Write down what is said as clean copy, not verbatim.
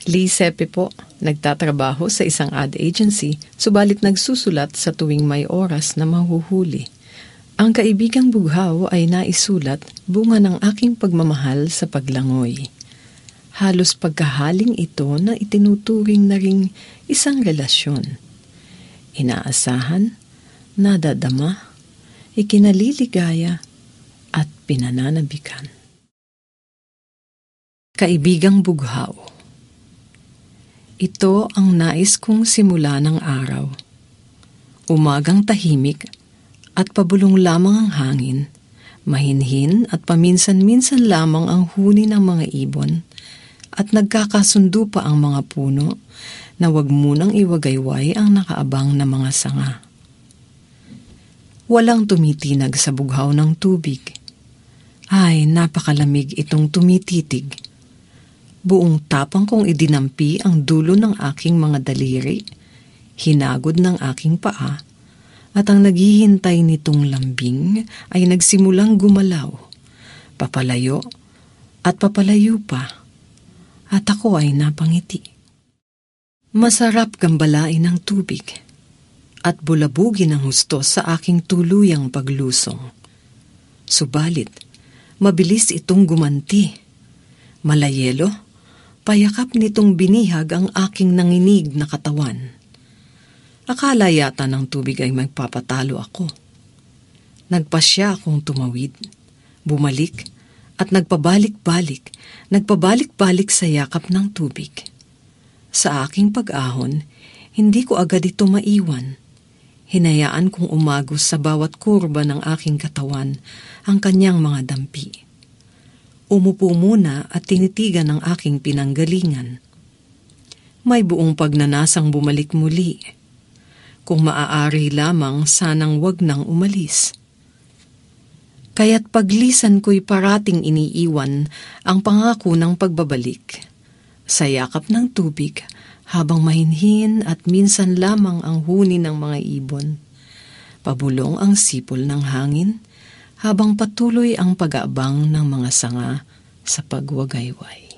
Lee Sepe po, nagtatrabaho sa isang ad agency, subalit nagsusulat sa tuwing may oras na mahuhuli. Ang Kaibigang Bughaw ay naisulat bunga ng aking pagmamahal sa paglangoy. Halos pagkahaling ito na itinuturing na ring isang relasyon. Inaasahan, nadadama, ikinaliligaya, at pinananabikan. Kaibigang Bughaw. Ito ang nais kong simula ng araw. Umagang tahimik at pabulong lamang ang hangin, mahinhin at paminsan-minsan lamang ang huni ng mga ibon, at nagkakasundo pa ang mga puno na wag munang iwagayway ang nakaabang na mga sanga. Walang tumitinag sa bughaw ng tubig. Ay, napakalamig itong tumititig. Buong tapang kong idinampi ang dulo ng aking mga daliri, hinagod ng aking paa, at ang naghihintay nitong lambing ay nagsimulang gumalaw, papalayo at papalayo pa, at ako ay napangiti. Masarap gambalain ng tubig, at bulabugin ang husto sa aking tuluyang paglusong. Subalit, mabilis itong gumanti. Malayelo, payakap nitong binihag ang aking nanginig na katawan. Akala yata ng tubig ay magpapatalo ako. Nagpasya akong tumawid, bumalik, at nagpabalik-balik sa yakap ng tubig. Sa aking pag-ahon, hindi ko agad ito maiwan. Hinayaan kong umagos sa bawat kurba ng aking katawan ang kanyang mga dampi. Umupo muna at tinitigan ang aking pinanggalingan. May buong pagnanasang bumalik muli. Kung maaari lamang, sanang wag nang umalis. Kaya't paglisan ko'y parating iniiwan ang pangako ng pagbabalik. Sa yakap ng tubig, habang mahinhin at minsan lamang ang huni ng mga ibon. Pabulong ang sipol ng hangin, habang patuloy ang pag-aabang ng mga sanga sa pagwagayway.